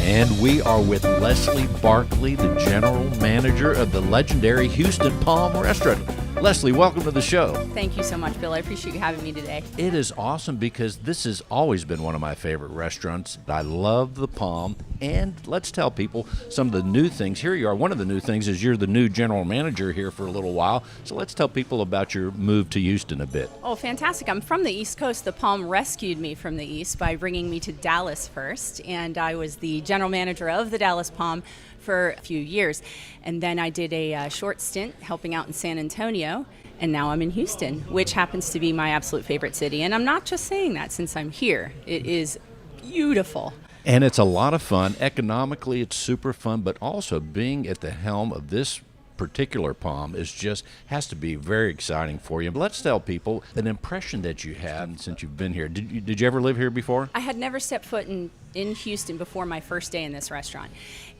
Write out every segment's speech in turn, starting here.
And we are with Leslie Barkley, the general manager of the legendary Houston Palm Restaurant. Leslie, welcome to the show. Thank you so much, Bill. I appreciate you having me today. It is awesome because this has always been one of my favorite restaurants. I love the Palm, and let's tell people some of the new things. Here you are. One of the new things is you're the new general manager here for a little while, so let's tell people about your move to Houston a bit. Oh, fantastic. I'm from the East Coast. The Palm rescued me from the East by bringing me to Dallas first, and I was the general manager of the Dallas Palm for a few years. And then I did a short stint helping out in San Antonio, and now I'm in Houston, which happens to be my absolute favorite city. And I'm not just saying that since I'm here. It is beautiful. And it's a lot of fun. Economically, it's super fun, but also being at the helm of this particular Palm is just has to be very exciting for you. But let's tell people an impression that you had since you've been here. Did you ever live here before? I had never stepped foot in Houston before my first day in this restaurant.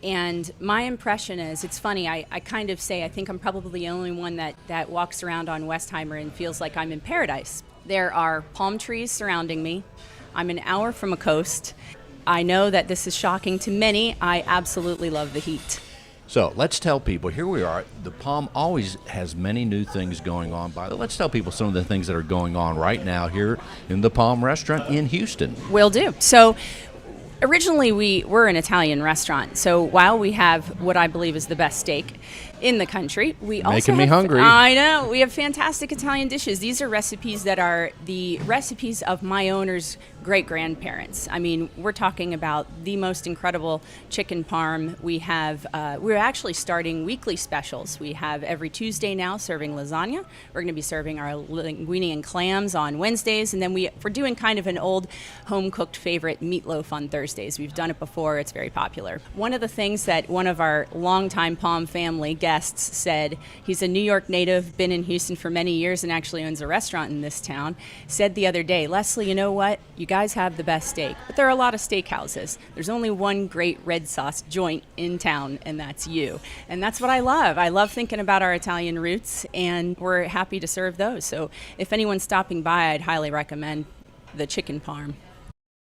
And my impression is, it's funny, I kind of say I think I'm probably the only one that walks around on Westheimer and feels like I'm in paradise. There are palm trees surrounding me. I'm an hour from a coast. I know that this is shocking to many. I absolutely love the heat. So let's tell people, here we are. The Palm always has many new things going on. Let's tell people some of the things that are going on right now here in the Palm Restaurant in Houston. Will do. So originally we were an Italian restaurant. So while we have what I believe is the best steak in the country, we also making me hungry. I know. We have fantastic Italian dishes. These are recipes that are the recipes of my owner's great-grandparents. I mean, we're talking about the most incredible chicken parm. We have, we're actually starting weekly specials. We have every Tuesday now serving lasagna. We're going to be serving our linguine and clams on Wednesdays. And then we're doing kind of an old home-cooked favorite, meatloaf on Thursdays. We've done it before. It's very popular. One of the things that one of our longtime Palm family guests said, he's a New York native, been in Houston for many years and actually owns a restaurant in this town, said the other day, Leslie, you know what? You guys have the best steak, but there are a lot of steakhouses. There's only one great red sauce joint in town, and that's you. And that's what I love. I love thinking about our Italian roots, and we're happy to serve those. So if anyone's stopping by, I'd highly recommend the chicken parm.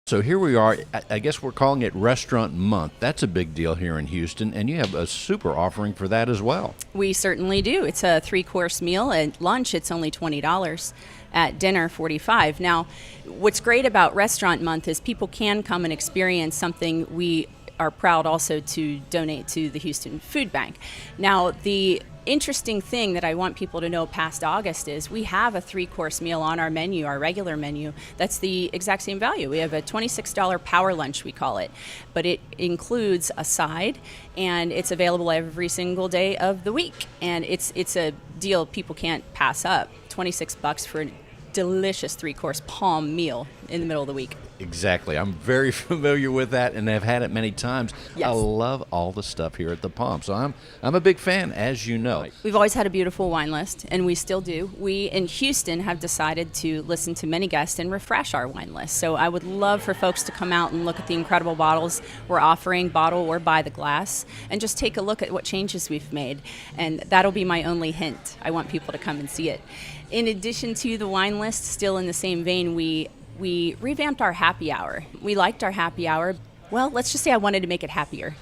So here we are. I guess we're calling it Restaurant Month. That's a big deal here in Houston, and you have a super offering for that as well. We certainly do. It's a 3-course meal. At lunch, it's only $20. At dinner, $45. Now, what's great about Restaurant Month is people can come and experience something we are proud also to donate to the Houston Food Bank. Now, the interesting thing that I want people to know past August is we have a 3-course meal on our menu, our regular menu, that's the exact same value. We have a $26 power lunch, we call it, but it includes a side, and it's available every single day of the week. And it's a deal people can't pass up. $26 for a delicious 3-course Palm meal in the middle of the week. Exactly. I'm very familiar with that, and I've had it many times. Yes. I love all the stuff here at the Palm, so I'm a big fan, as you know. We've always had a beautiful wine list, and we still do. We in Houston have decided to listen to many guests and refresh our wine list. So I would love for folks to come out and look at the incredible bottles we're offering, bottle or by the glass, and just take a look at what changes we've made. And that'll be my only hint. I want people to come and see it. In addition to the wine list, still in the same vein, we revamped our happy hour. We liked our happy hour. Well, let's just say I wanted to make it happier.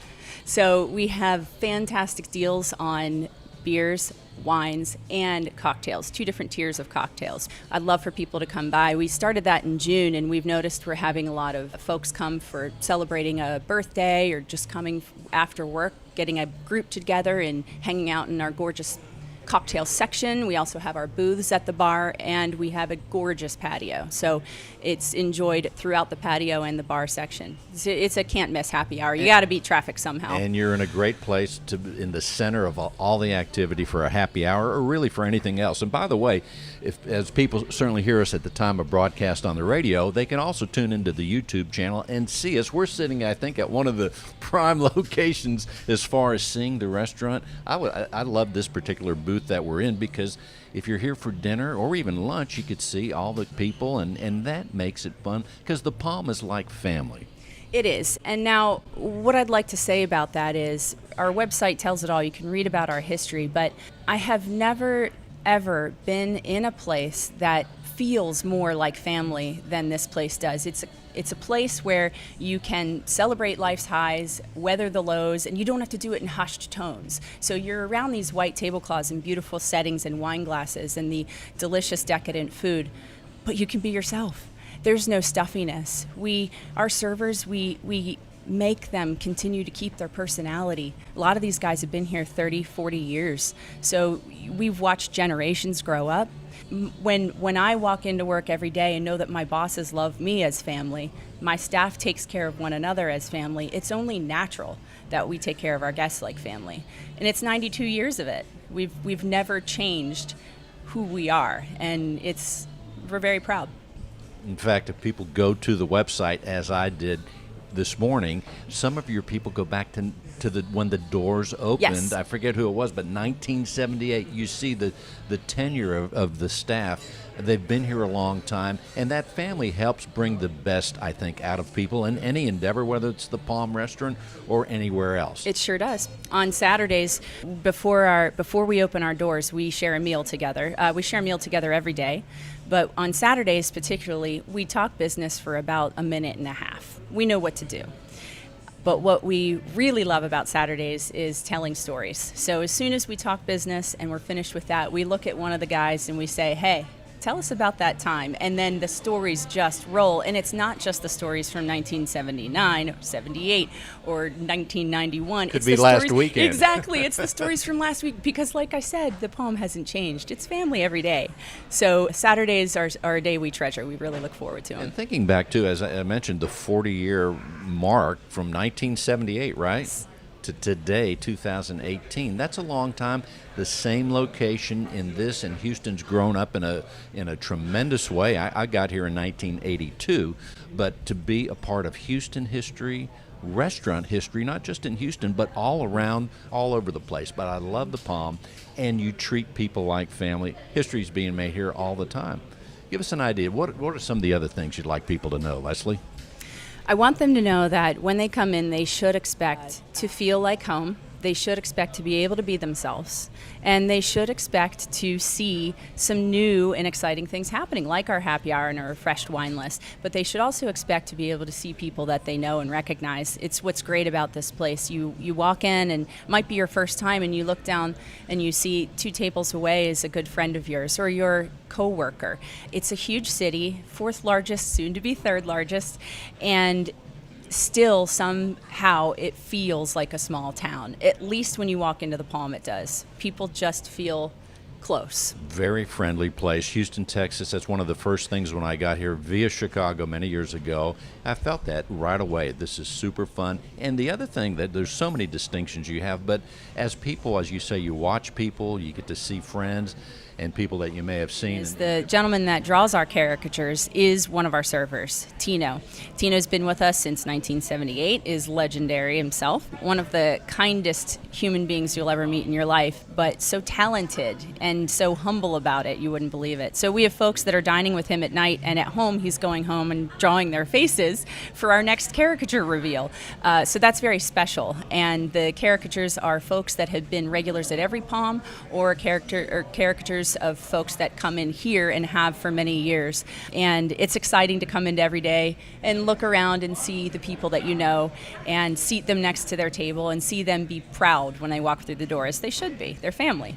So we have fantastic deals on beers, wines, and cocktails, 2 different tiers of cocktails. I'd love for people to come by. We started that in June, and we've noticed we're having a lot of folks come for celebrating a birthday or just coming after work, getting a group together and hanging out in our gorgeous cocktail section. We also have our booths at the bar, and we have a gorgeous patio. So it's enjoyed throughout the patio and the bar section. It's a can't miss happy hour. You got to beat traffic somehow. And you're in a great place to in the center of all the activity for a happy hour, or really for anything else. And by the way, as people certainly hear us at the time of broadcast on the radio, they can also tune into the YouTube channel and see us. We're sitting, I think, at one of the prime locations as far as seeing the restaurant. I love this particular booth that we're in, because if you're here for dinner or even lunch, you could see all the people, and that makes it fun, because the Palm is like family. It is. And now what I'd like to say about that is our website tells it all. You can read about our history, but I have never, ever been in a place that feels more like family than this place does. It's It's a place where you can celebrate life's highs, weather the lows, and you don't have to do it in hushed tones. So you're around these white tablecloths and beautiful settings and wine glasses and the delicious decadent food, but you can be yourself. There's no stuffiness. Our servers, we make them continue to keep their personality. A lot of these guys have been here 30, 40 years. So we've watched generations grow up. When I walk into work every day and know that my bosses love me as family, my staff takes care of one another as family, it's only natural that we take care of our guests like family. And it's 92 years of it. We've never changed who we are, and we're very proud. In fact, if people go to the website, as I did this morning, some of your people go back to when the doors opened. Yes. I forget who it was, but 1978. You see the tenure of the staff. They've been here a long time, and that family helps bring the best, I think, out of people in any endeavor, whether it's the Palm Restaurant or anywhere else. It sure does. On Saturdays, before we open our doors, we share a meal together. We share a meal together every day, but on Saturdays particularly, we talk business for about a minute and a half. We know what to do. But what we really love about Saturdays is telling stories. So as soon as we talk business and we're finished with that, we look at one of the guys and we say, hey, tell us about that time. And then the stories just roll. And it's not just the stories from 1979 or 78 or 1991. Could be last weekend. Exactly. It's the stories from last week because, like I said, the Palm hasn't changed. It's family every day. So Saturdays are a day we treasure. We really look forward to them. And thinking back, too, as I mentioned, the 40-year mark from 1978, right? To today, 2018. That's a long time. The same location in this, and Houston's grown up in a tremendous way. I got here in 1982, but to be a part of Houston history, restaurant history, not just in Houston, but all around, all over the place. But I love the Palm, and you treat people like family. History's being made here all the time. Give us an idea. What are some of the other things you'd like people to know, Leslie? I want them to know that when they come in, they should expect to feel like home. They should expect to be able to be themselves. And they should expect to see some new and exciting things happening, like our happy hour and our refreshed wine list. But they should also expect to be able to see people that they know and recognize. It's what's great about this place. You walk in, and it might be your first time, and you look down and you see 2 tables away is a good friend of yours or your co-worker. It's a huge city, 4th largest, soon to be 3rd largest, and still somehow it feels like a small town. At least when you walk into the Palm, it does. People just feel close. Very friendly place. Houston, Texas. That's one of the first things when I got here via Chicago many years ago. I felt that right away. This is super fun. And the other thing, that there's so many distinctions you have, but as people, as you say, you watch people, you get to see friends and people that you may have seen. The gentleman that draws our caricatures is one of our servers, Tino. Tino's been with us since 1978, is legendary himself, one of the kindest human beings you'll ever meet in your life, but so talented and so humble about it, you wouldn't believe it. So we have folks that are dining with him at night, and at home he's going home and drawing their faces for our next caricature reveal. So that's very special. And the caricatures are folks that have been regulars at every Palm, or caricatures of folks that come in here and have for many years. And it's exciting to come into every day and look around and see the people that you know and seat them next to their table and see them be proud when they walk through the door, as they should be. They're family.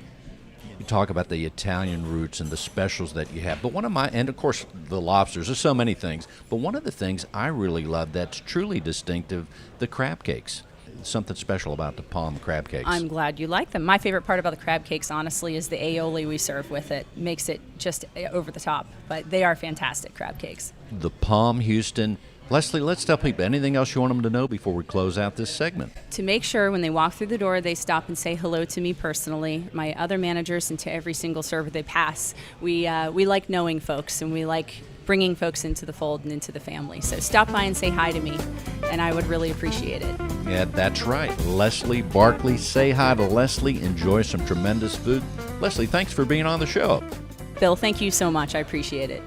You talk about the Italian roots and the specials that you have, but and of course the lobsters, there's so many things, but one of the things I really love that's truly distinctive, the crab cakes. Something special about the Palm crab cakes. I'm glad you like them. My favorite part about the crab cakes, honestly, is the aioli we serve with it. Makes it just over the top, but they are fantastic crab cakes. The Palm, Houston. Leslie, let's tell people anything else you want them to know before we close out this segment. To make sure when they walk through the door, they stop and say hello to me personally, my other managers, and to every single server they pass. We like knowing folks, and we like bringing folks into the fold and into the family. So stop by and say hi to me, and I would really appreciate it. Yeah, that's right. Leslie Barkley. Say hi to Leslie. Enjoy some tremendous food. Leslie, thanks for being on the show. Bill, thank you so much. I appreciate it.